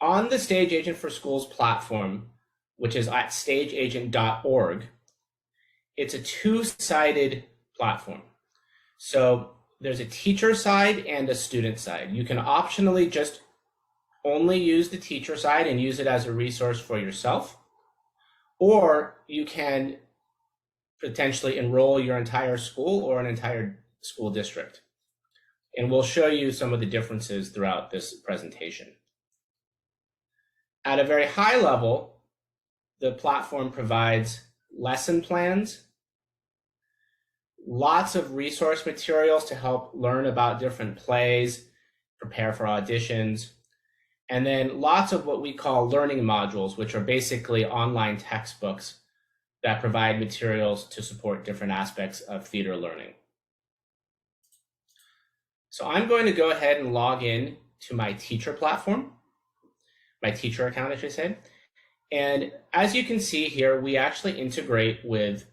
on the StageAgent for Schools platform, which is at stageagent.org, it's a two-sided platform. So there's a teacher side and a student side. You can optionally just only use the teacher side and use it as a resource for yourself, or you can potentially enroll your entire school or an entire school district. And we'll show you some of the differences throughout this presentation. At a very high level, the platform provides lesson plans, lots of resource materials to help learn about different plays, prepare for auditions, and then lots of what we call learning modules, which are basically online textbooks that provide materials to support different aspects of theater learning. So I'm going to go ahead and log in to my teacher platform, my teacher account, I should say. And as you can see here, we actually integrate with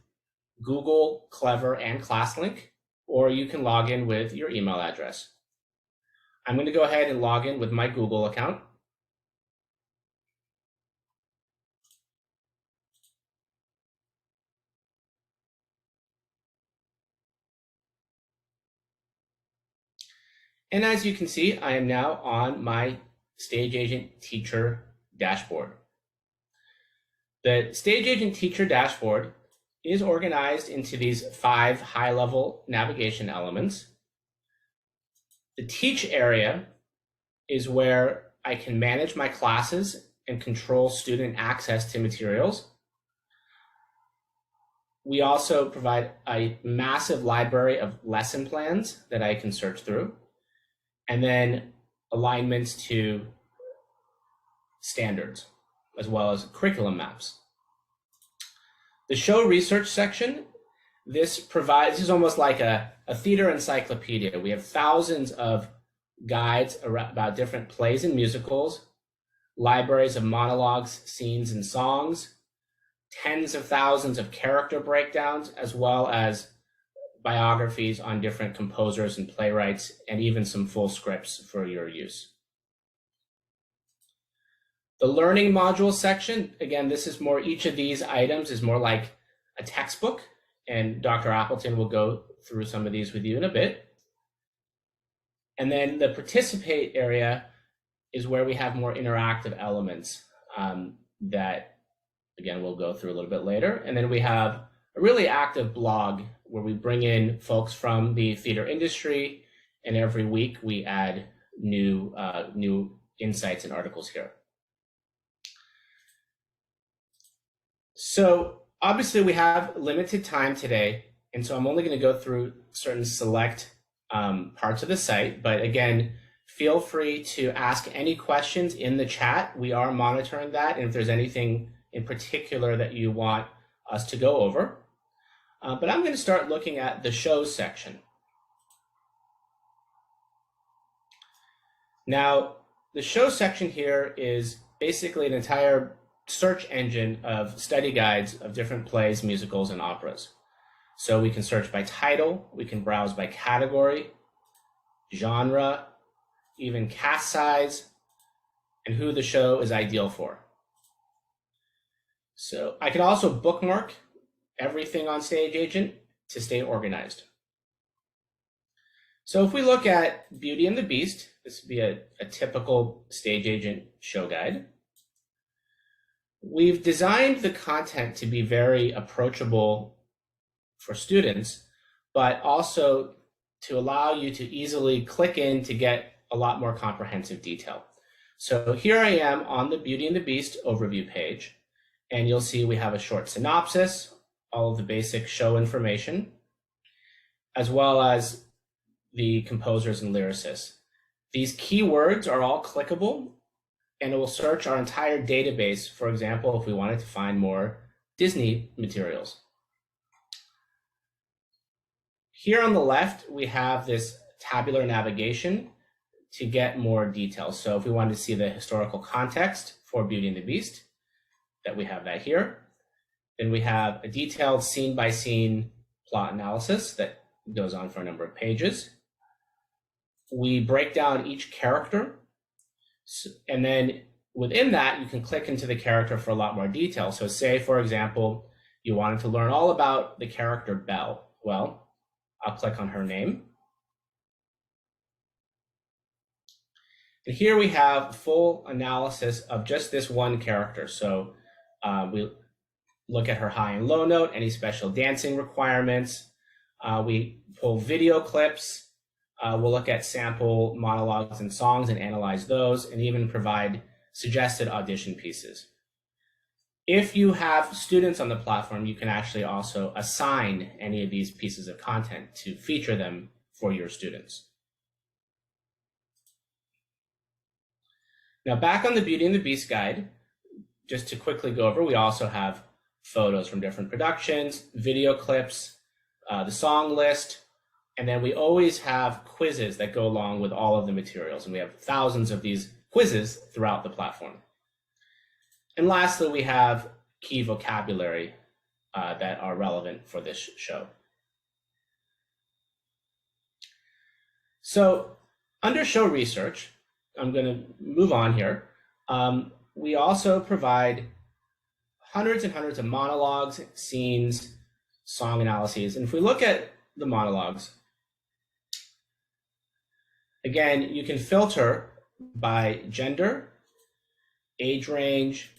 Google, Clever, and ClassLink, or you can log in with your email address. I'm going to go ahead and log in with my Google account. And as you can see, I am now on my StageAgent teacher dashboard. The StageAgent teacher dashboard is organized into these 5 high-level navigation elements. The Teach area is where I can manage my classes and control student access to materials. We also provide a massive library of lesson plans that I can search through, and then alignments to standards, as well as curriculum maps. The show research section, this is almost like a theater encyclopedia. We have thousands of guides about different plays and musicals, libraries of monologues, scenes, and songs, tens of thousands of character breakdowns, as well as biographies on different composers and playwrights, and even some full scripts for your use. The learning module section, again, this is more, each of these items is more like a textbook, and Dr. Appleton will go through some of these with you in a bit. And then the participate area is where we have more interactive elements that, again, we'll go through a little bit later. And then we have a really active blog where we bring in folks from the theater industry, and every week we add new insights and articles here. So obviously we have limited time today, and so I'm only going to go through certain select parts of the site. But again, feel free to ask any questions in the chat. We are monitoring that, and if there's anything in particular that you want us to go over. But I'm going to start looking at the shows section. Now, the show section here is basically an entire search engine of study guides of different plays, musicals, and operas. So we can search by title, we can browse by category, genre, even cast size, and who the show is ideal for. So I can also bookmark everything on StageAgent to stay organized. So if we look at Beauty and the Beast, this would be a typical StageAgent show guide. We've designed the content to be very approachable for students, but also to allow you to easily click in to get a lot more comprehensive detail. So here I am on the Beauty and the Beast overview page, and you'll see we have a short synopsis, all of the basic show information, as well as the composers and lyricists. These keywords are all clickable, and it will search our entire database, for example, if we wanted to find more Disney materials. Here on the left, we have this tabular navigation to get more details. So if we wanted to see the historical context for Beauty and the Beast, that we have that here. Then we have a detailed scene-by-scene plot analysis that goes on for a number of pages. We break down each character, and then within that, you can click into the character for a lot more detail. So say, for example, you wanted to learn all about the character Belle. Well, I'll click on her name. And here we have full analysis of just this one character. So we look at her high and low note, any special dancing requirements. We pull video clips. We'll look at sample monologues and songs and analyze those, and even provide suggested audition pieces. If you have students on the platform, you can actually also assign any of these pieces of content to feature them for your students. Now, back on the Beauty and the Beast guide, just to quickly go over, we also have photos from different productions, video clips, the song list, and then we always have quizzes that go along with all of the materials, and we have thousands of these quizzes throughout the platform. And lastly, we have key vocabulary that are relevant for this show. So under show research, I'm going to move on here. We also provide hundreds and hundreds of monologues, scenes, song analyses. And if we look at the monologues, again, you can filter by gender, age range,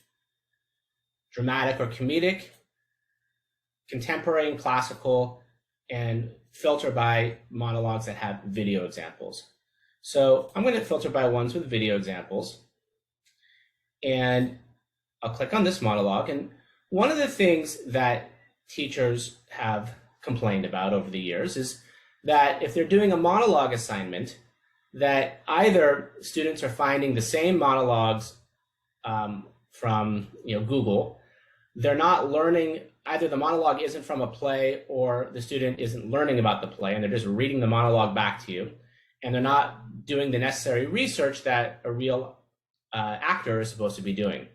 dramatic or comedic, contemporary and classical, and filter by monologues that have video examples. So I'm going to filter by ones with video examples, and I'll click on this monologue. And one of the things that teachers have complained about over the years is that if they're doing a monologue assignment, that either students are finding the same monologues from Google, they're not learning, either the monologue isn't from a play or the student isn't learning about the play and they're just reading the monologue back to you, and they're not doing the necessary research that a real actor is supposed to be doing.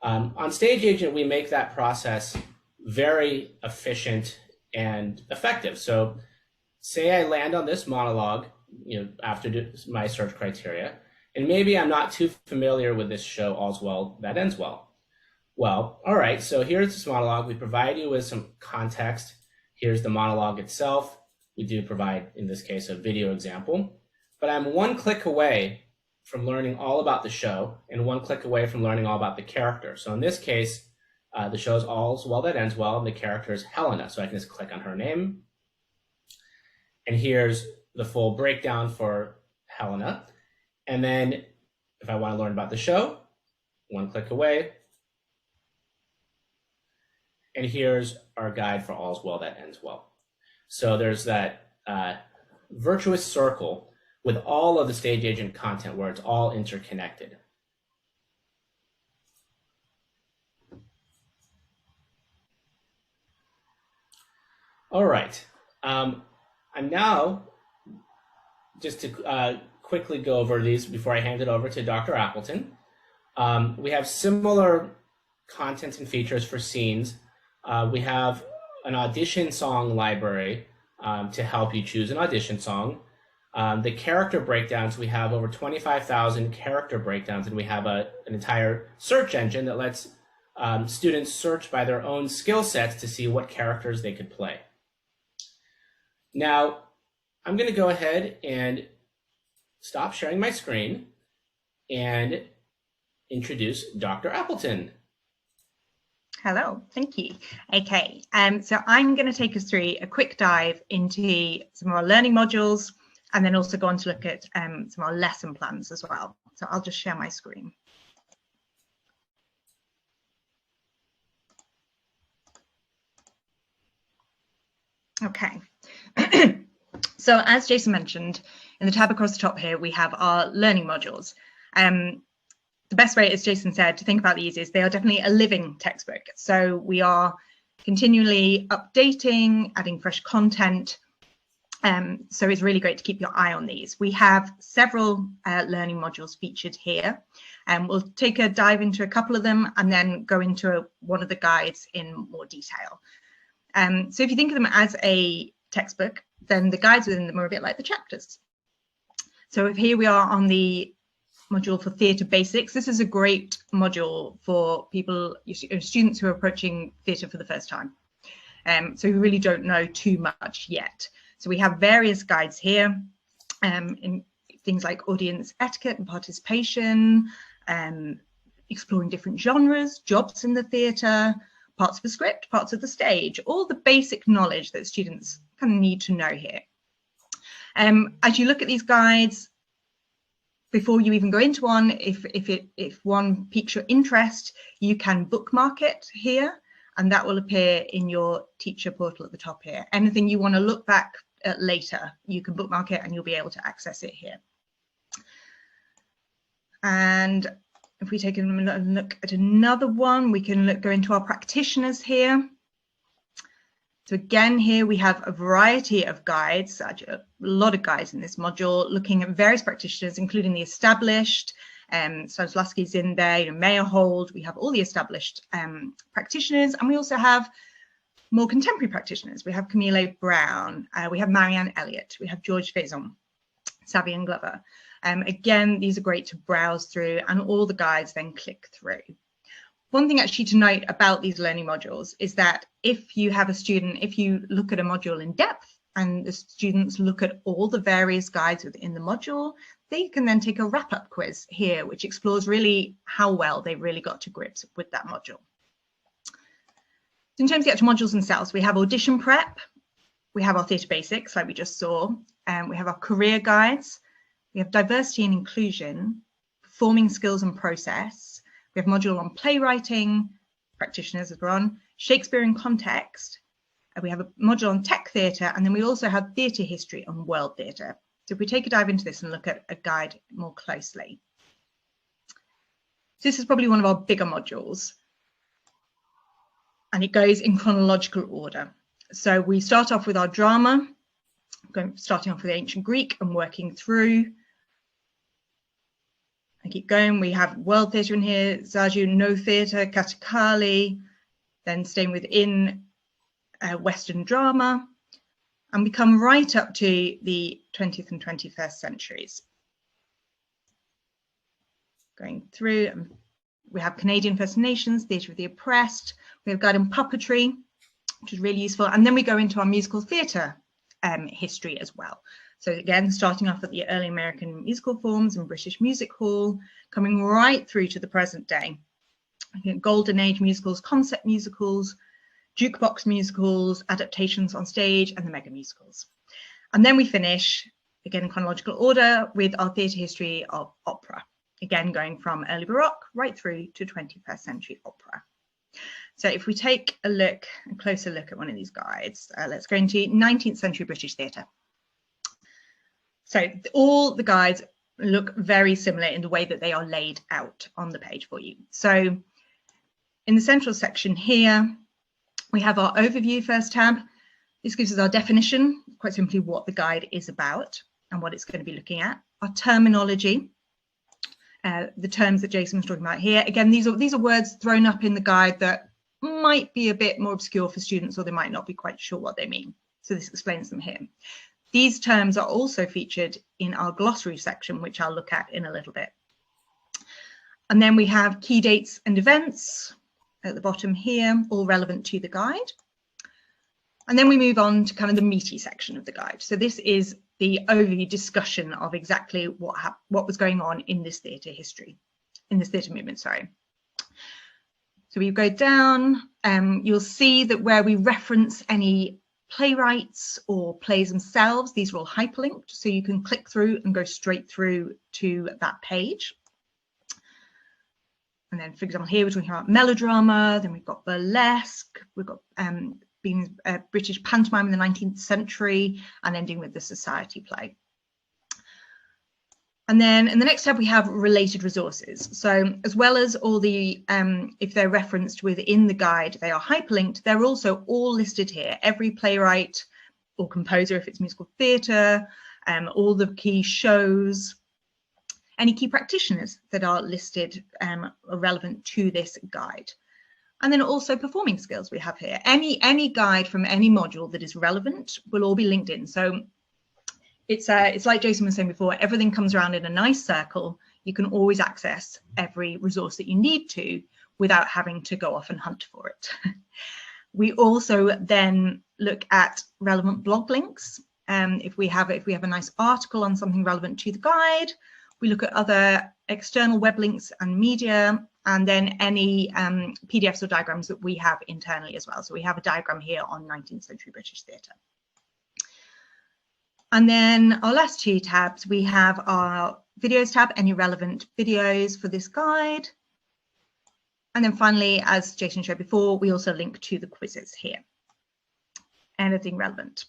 On StageAgent, we make that process very efficient and effective. So say I land on this monologue, after my search criteria, and maybe I'm not too familiar with this show, All's Well That Ends Well. Well, all right, so here's this monologue. We provide you with some context. Here's the monologue itself. We do provide, in this case, a video example, but I'm one click away from learning all about the show and one click away from learning all about the character. So in this case, the show's All's Well That Ends Well, and the character is Helena. So I can just click on her name. And here's the full breakdown for Helena. And then if I want to learn about the show, one click away. And here's our guide for All's Well That Ends Well. So there's that virtuous circle with all of the StageAgent content where it's all interconnected. All right. I'm now, just to quickly go over these before I hand it over to Dr. Appleton. We have similar content and features for scenes. We have an audition song library to help you choose an audition song. The character breakdowns, we have over 25,000 character breakdowns, and we have an entire search engine that lets students search by their own skill sets to see what characters they could play. Now, I'm going to go ahead and stop sharing my screen and introduce Dr. Appleton. Hello, thank you. Okay, so I'm going to take us through a quick dive into some of our learning modules, and then also go on to look at some of our lesson plans as well. So I'll just share my screen. Okay, so as Jason mentioned, in the tab across the top here, we have our learning modules. The best way, as Jason said, to think about these is they are definitely a living textbook. So we are continually updating, adding fresh content. So it's really great to keep your eye on these. We have several learning modules featured here, and we'll take a dive into a couple of them and then go into one of the guides in more detail. So if you think of them as a textbook, then the guides within them are a bit like the chapters. So here we are on the module for theatre basics. This is a great module for people, students who are approaching theatre for the first time. So who really don't know too much yet. So we have various guides here in things like audience etiquette and participation, exploring different genres, jobs in the theatre, parts of the script, parts of the stage, all the basic knowledge that students kind of need to know here. As you look at these guides, before you even go into one, if one piques your interest, you can bookmark it here, and that will appear in your teacher portal at the top here. Anything you want to look back at later, you can bookmark it and you'll be able to access it here. And if we take a look at another one, we can go into our practitioners here. So again, here we have a variety of guides, actually a lot of guides in this module, looking at various practitioners, including the established, Stanislavski's in there, Meyerhold. We have all the established practitioners, and we also have more contemporary practitioners. We have Camille Brown, we have Marianne Elliott, we have George Faison, Savian Glover. Again, these are great to browse through, and all the guides then click through. One thing actually to note about these learning modules is that if you have a student, if you look at a module in depth and the students look at all the various guides within the module, they can then take a wrap-up quiz here, which explores really how well they really got to grips with that module. So in terms of the actual modules themselves, we have audition prep, we have our theatre basics, like we just saw, we have our career guides, we have diversity and inclusion, performing skills and process, we have a module on playwriting, practitioners as we're on, Shakespeare in context, we have a module on tech theatre, and then we also have theatre history and world theatre. So if we take a dive into this and look at a guide more closely. So this is probably one of our bigger modules, and it goes in chronological order. So we start off with our drama, starting off with ancient Greek and working through. I keep going. We have world theatre in here, Zaju, no theatre, Katakali, then staying within Western drama, and we come right up to the 20th and 21st centuries. Going through, we have Canadian First Nations, Theatre of the Oppressed, we have Guide on Puppetry, which is really useful, and then we go into our musical theatre history as well. So again, starting off at the early American musical forms and British Music Hall, coming right through to the present day. Golden Age musicals, concept musicals, jukebox musicals, adaptations on stage, and the mega musicals. And then we finish, again in chronological order, with our theatre history of opera. Again, going from early Baroque right through to 21st century opera. So if we take a closer look at one of these guides, let's go into 19th century British theatre. So all the guides look very similar in the way that they are laid out on the page for you. So in the central section here, we have our overview first tab. This gives us our definition, quite simply what the guide is about and what it's going to be looking at. Our terminology, the terms that Jason was talking about here. Again, these are words thrown up in the guide that might be a bit more obscure for students, or they might not be quite sure what they mean. So this explains them here. These terms are also featured in our glossary section, which I'll look at in a little bit. And then we have key dates and events at the bottom here, all relevant to the guide. And then we move on to kind of the meaty section of the guide. So this is the overview discussion of exactly what was going on in this theatre history, in this theatre movement, sorry. So we go down, you'll see that where we reference any playwrights or plays themselves, these are all hyperlinked, so you can click through and go straight through to that page. And then, for example, here we're talking about melodrama, then we've got burlesque, we've got being British pantomime in the 19th century, and ending with the society play. And then in the next tab, we have related resources. So as well as all the, if they're referenced within the guide, they are hyperlinked, they're also all listed here. Every playwright or composer, if it's musical theatre, all the key shows, any key practitioners that are listed are relevant to this guide. And then also performing skills we have here. Any guide from any module that is relevant will all be linked in. So it's like Jason was saying before, everything comes around in a nice circle. you can always access every resource that you need to without having to go off and hunt for it. We also then look at relevant blog links. If we have a nice article on something relevant to the guide, we look at other external web links and media, and then any PDFs or diagrams that we have internally as well. So we have a diagram here on 19th century British theatre. And then our last two tabs, we have our videos tab, any relevant videos for this guide. And then finally, as Jason showed before, we also link to the quizzes here. Anything relevant.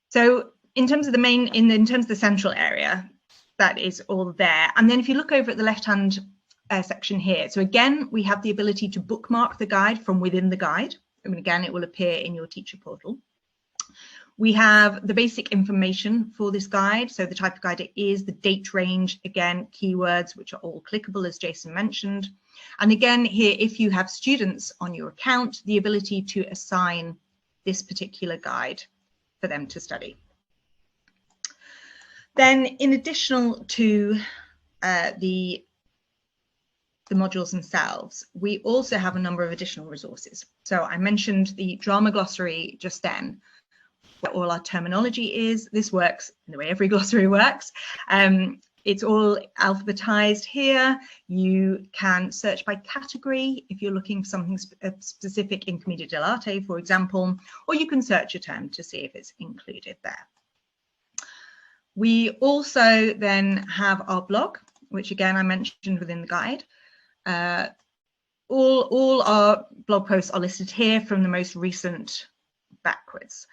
So in terms of the main, in terms of the central area, that is all there. And then if you look over at the left-hand section here, so again, we have the ability to bookmark the guide from within the guide. And again, it will appear in your teacher portal. We have the basic information for this guide. So the type of guide it is, the date range, again, keywords, which are all clickable, as Jason mentioned. And again, here, if you have students on your account, the ability to assign this particular guide for them to study. Then, in addition to the modules themselves, we also have a number of additional resources. So I mentioned the drama glossary just then, where all our terminology is. This works in the way every glossary works. It's all alphabetized here. You can search by category if you're looking for something specific in commedia dell'arte, for example, or you can search a term to see if it's included there. We also then have our blog, which again I mentioned within the guide. All our blog posts are listed here from the most recent backwards.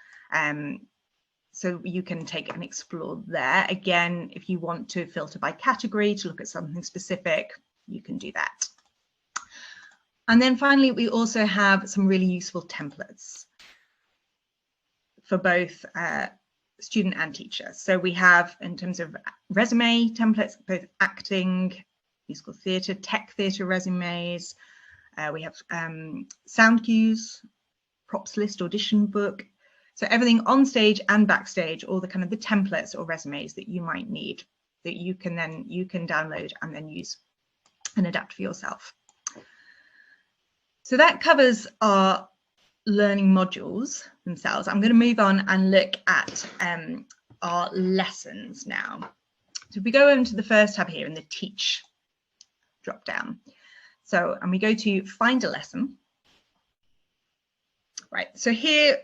So you can take and explore there. Again, if you want to filter by category to look at something specific, you can do that. And then finally, we also have some really useful templates for both student and teacher. So we have, in terms of resume templates, both acting, musical theatre, tech theatre resumes. We have sound cues, props list, audition book. So everything on stage and backstage, all the kind of the templates or resumes that you might need, that you can download and then use and adapt for yourself. So that covers our learning modules themselves. I'm going to move on and look at our lessons now. So if we go into the first tab here in the Teach drop down. So, and we go to Find a Lesson. Right, so here,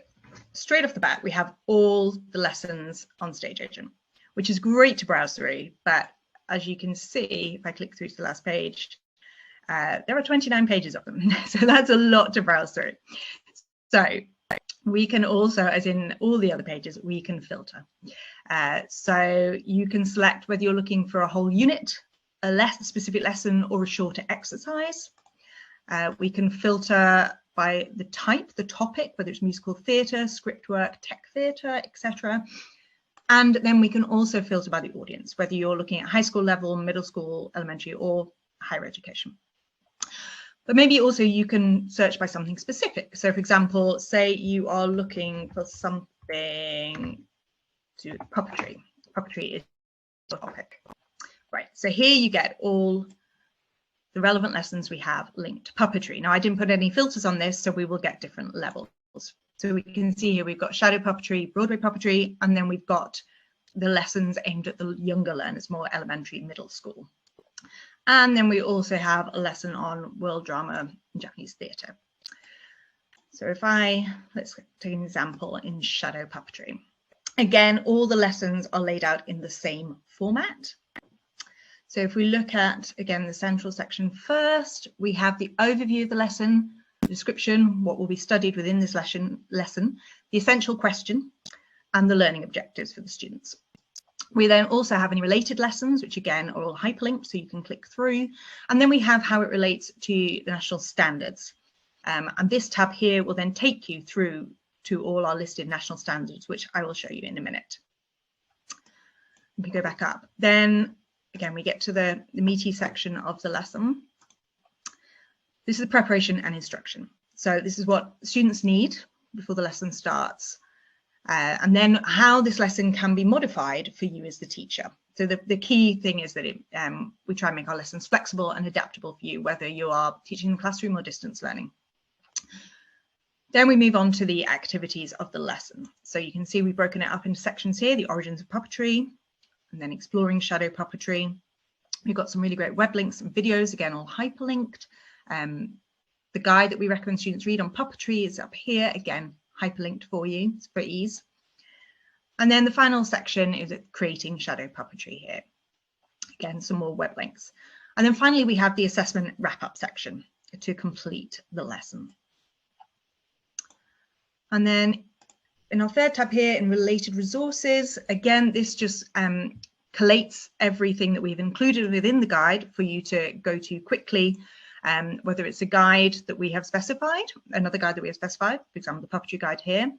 straight off the bat, we have all the lessons on StageAgent, which is great to browse through. But as you can see, if I click through to the last page, there are 29 pages of them. So that's a lot to browse through. So we can also, as in all the other pages, we can filter. So you can select whether you're looking for a whole unit, a specific lesson, or a shorter exercise. We can filter by the type, the topic, whether it's musical theatre, script work, tech theatre, etc. And then we can also filter by the audience, whether you're looking at high school level, middle school, elementary, or higher education. But maybe also you can search by something specific. So for example, say you are looking for something to puppetry. Puppetry is the topic. Right, so here you get all the relevant lessons we have linked to puppetry. Now, I didn't put any filters on this, so we will get different levels. So we can see here we've got shadow puppetry, Broadway puppetry, and then we've got the lessons aimed at the younger learners, more elementary, middle school. And then we also have a lesson on world drama and Japanese theatre. So if let's take an example in shadow puppetry. Again, all the lessons are laid out in the same format. So if we look at, again, the central section first, we have the overview of the lesson, the description, what will be studied within this lesson, the essential question, and the learning objectives for the students. We then also have any related lessons, which again are all hyperlinked, so you can click through. And then we have how it relates to the national standards. And this tab here will then take you through to all our listed national standards, which I will show you in a minute. If we go back up, then again, we get to the meaty section of the lesson. This is the preparation and instruction. So this is what students need before the lesson starts. and then how this lesson can be modified for you as the teacher. So the key thing is that we try and make our lessons flexible and adaptable for you, whether you are teaching in the classroom or distance learning. Then we move on to the activities of the lesson. So you can see we've broken it up into sections here: the origins of puppetry, and then exploring shadow puppetry. We've got some really great web links and videos, again, all hyperlinked. The guide that we recommend students read on puppetry is up here, again, hyperlinked for you for ease. And then the final section is creating shadow puppetry here. Again, some more web links. And then finally, we have the assessment wrap-up section to complete the lesson. And then in our third tab here, in related resources, again, this just collates everything that we've included within the guide for you to go to quickly, whether it's a guide that we have specified, another guide that we have specified, for example, the puppetry guide here,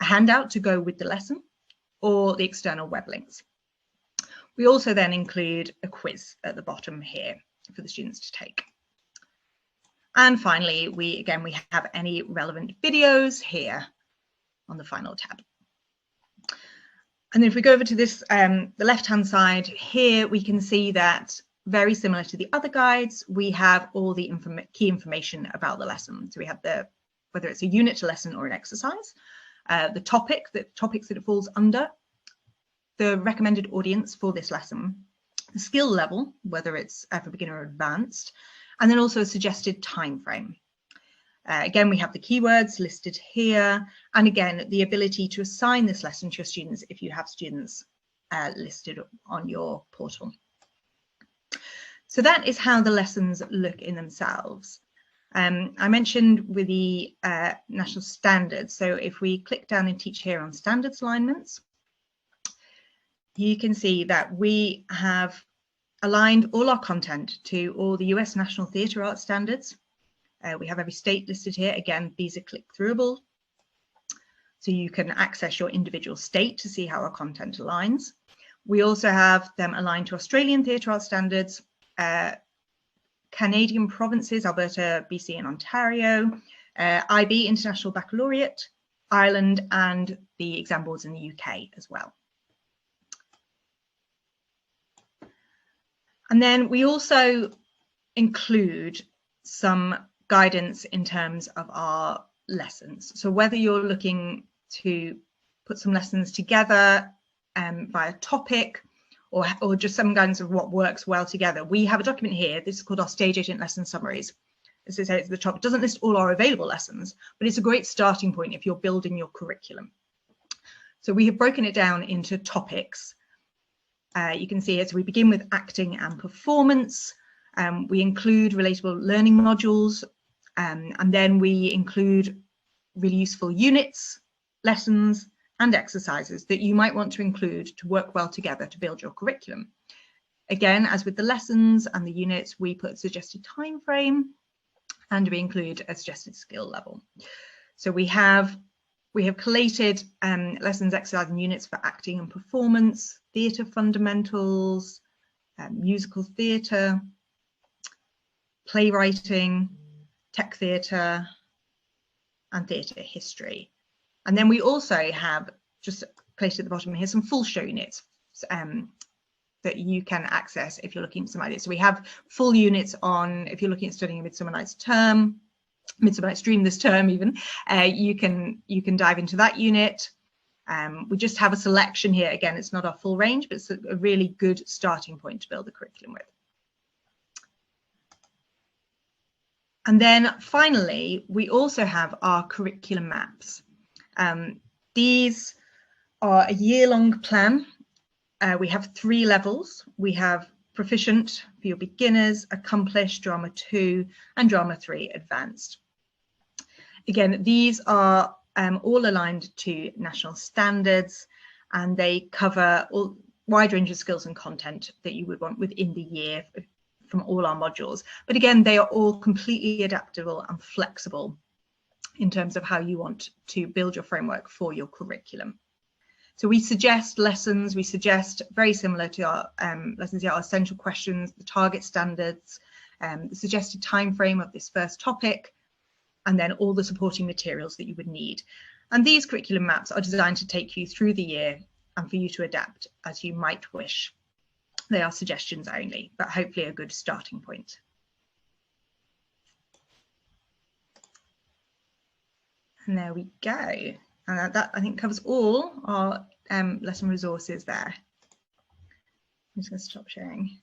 a handout to go with the lesson, or the external web links. We also then include a quiz at the bottom here for the students to take. And finally, we have any relevant videos here on the final tab. And then if we go over to this, the left-hand side here, we can see that very similar to the other guides, we have all the key information about the lesson. So we have whether it's a unit, a lesson, or an exercise, the topics that it falls under, the recommended audience for this lesson, the skill level, whether it's for beginner or advanced, and then also a suggested time frame. Again, we have the keywords listed here, and again, the ability to assign this lesson to your students if you have students listed on your portal. So that is how the lessons look in themselves. I mentioned with the national standards, so if we click down and teach here on standards alignments, you can see that we have aligned all our content to all the US National Theatre Arts standards. We have every state listed here. Again, these are click-throughable, so you can access your individual state to see how our content aligns. We also have them aligned to Australian Theatre Arts standards, Canadian provinces, Alberta, BC, and Ontario, IB, International Baccalaureate, Ireland, and the exam boards in the UK as well. And then we also include some guidance in terms of our lessons. So whether you're looking to put some lessons together via topic or just some guidance of what works well together, we have a document here. This is called our StageAgent lesson summaries. As I say, at the top, it doesn't list all our available lessons, but it's a great starting point if you're building your curriculum. So we have broken it down into topics. You can see it. So we begin with acting and performance. We include relatable learning modules, and then we include really useful units, lessons, and exercises that you might want to include to work well together to build your curriculum. Again, as with the lessons and the units, we put a suggested time frame, and we include a suggested skill level. So we have collated lessons, exercises, and units for acting and performance, theatre fundamentals, musical theatre, playwriting, tech theatre, and theatre history. And then we also have, just placed at the bottom here, some full show units that you can access if you're looking at some ideas. So we have full units on, if you're looking at studying a Midsummer Night's Dream this term even, you can dive into that unit. We just have a selection here. Again, it's not our full range, but it's a really good starting point to build the curriculum with. And then finally, we also have our curriculum maps. These are a year-long plan. We have 3 levels. We have Proficient for your beginners, Accomplished, Drama 2, and Drama 3 Advanced. Again, these are all aligned to national standards, and they cover a wide range of skills and content that you would want within the year from all our modules. But again, they are all completely adaptable and flexible in terms of how you want to build your framework for your curriculum. So we suggest lessons, we suggest very similar to our lessons here, our essential questions, the target standards, the suggested time frame of this first topic, and then all the supporting materials that you would need. And these curriculum maps are designed to take you through the year and for you to adapt as you might wish. They are suggestions only, but hopefully a good starting point. And there we go. And that I think covers all our lesson resources there. I'm just going to stop sharing.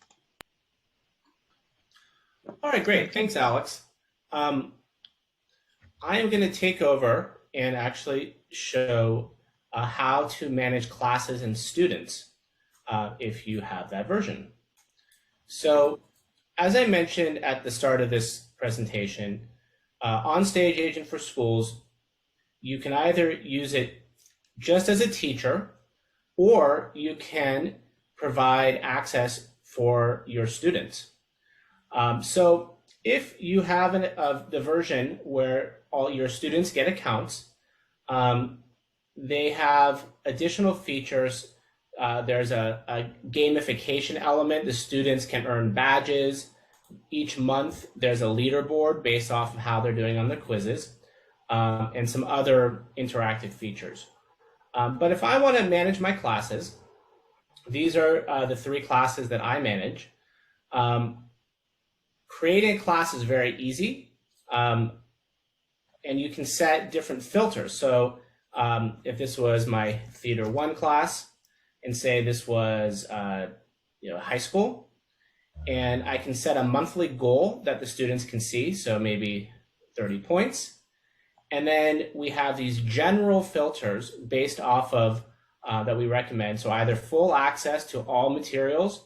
All right, great. Thanks, Alex. I am going to take over and actually show how to manage classes and students if you have that version. So as I mentioned at the start of this presentation, on StageAgent for Schools, you can either use it just as a teacher, or you can provide access for your students. So if you have the version where all your students get accounts, they have additional features. There's a gamification element. The students can earn badges. Each month, there's a leaderboard based off of how they're doing on the quizzes, and some other interactive features. But if I want to manage my classes, these are the 3 classes that I manage. Creating a class is very easy, and you can set different filters. So if this was my Theater 1 class, and say this was high school, and I can set a monthly goal that the students can see, so maybe 30 points. And then we have these general filters based off of that we recommend. So either full access to all materials,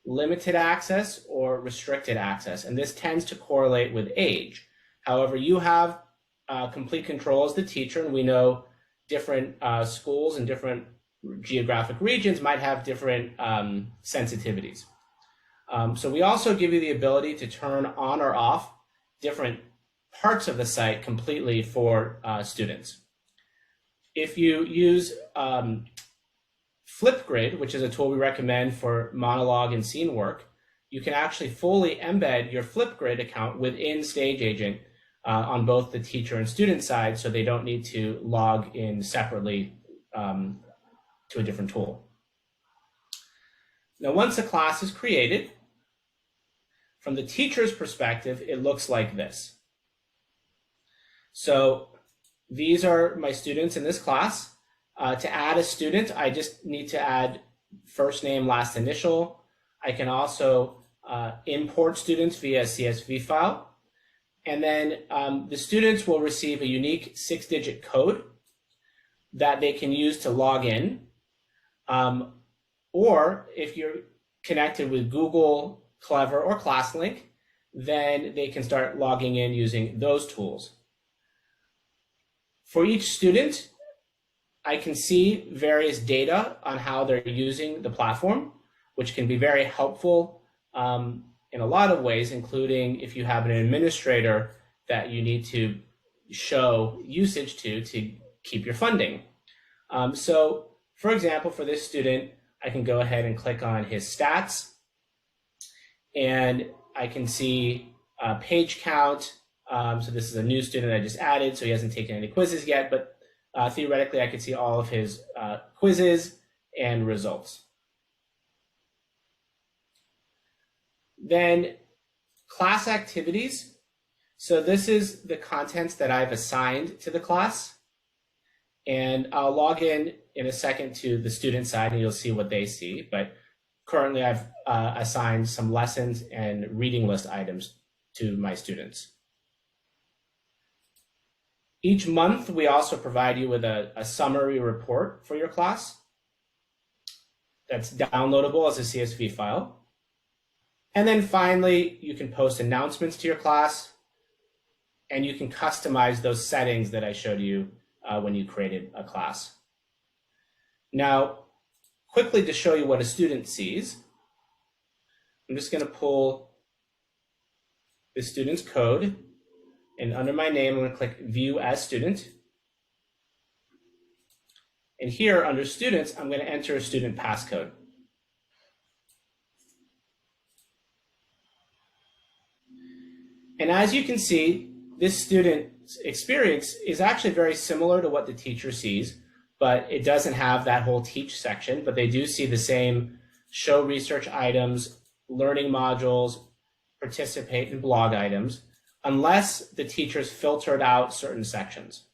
limited access, or restricted access. And this tends to correlate with age. However, you have complete control as the teacher, and we know different schools and different geographic regions might have different sensitivities. So we also give you the ability to turn on or off different parts of the site completely for students. If you use Flipgrid, which is a tool we recommend for monologue and scene work, you can actually fully embed your Flipgrid account within StageAgent on both the teacher and student side, so they don't need to log in separately to a different tool. Now, once a class is created, from the teacher's perspective, it looks like this. So these are my students in this class. To add a student, I just need to add first name, last initial. I can also import students via CSV file. And then the students will receive a unique 6-digit code that they can use to log in. Or if you're connected with Google, Clever, or ClassLink, then they can start logging in using those tools. For each student, I can see various data on how they're using the platform, which can be very helpful in a lot of ways, including if you have an administrator that you need to show usage to keep your funding. So for example, for this student, I can go ahead and click on his stats, and I can see page count. So this is a new student I just added, so he hasn't taken any quizzes yet, but theoretically I could see all of his quizzes and results. Then class activities. So this is the contents that I've assigned to the class. And I'll log in a second to the student side and you'll see what they see. But currently I've assigned some lessons and reading list items to my students. Each month, we also provide you with a summary report for your class that's downloadable as a CSV file. And then finally, you can post announcements to your class, and you can customize those settings that I showed you when you created a class. Now, quickly to show you what a student sees, I'm just going to pull the student's code. And under my name, I'm going to click View as Student. And here under Students, I'm going to enter a student passcode. And as you can see, this student experience is actually very similar to what the teacher sees, but it doesn't have that whole teach section, but they do see the same show research items, learning modules, participate, and blog items, unless the teachers filtered out certain sections.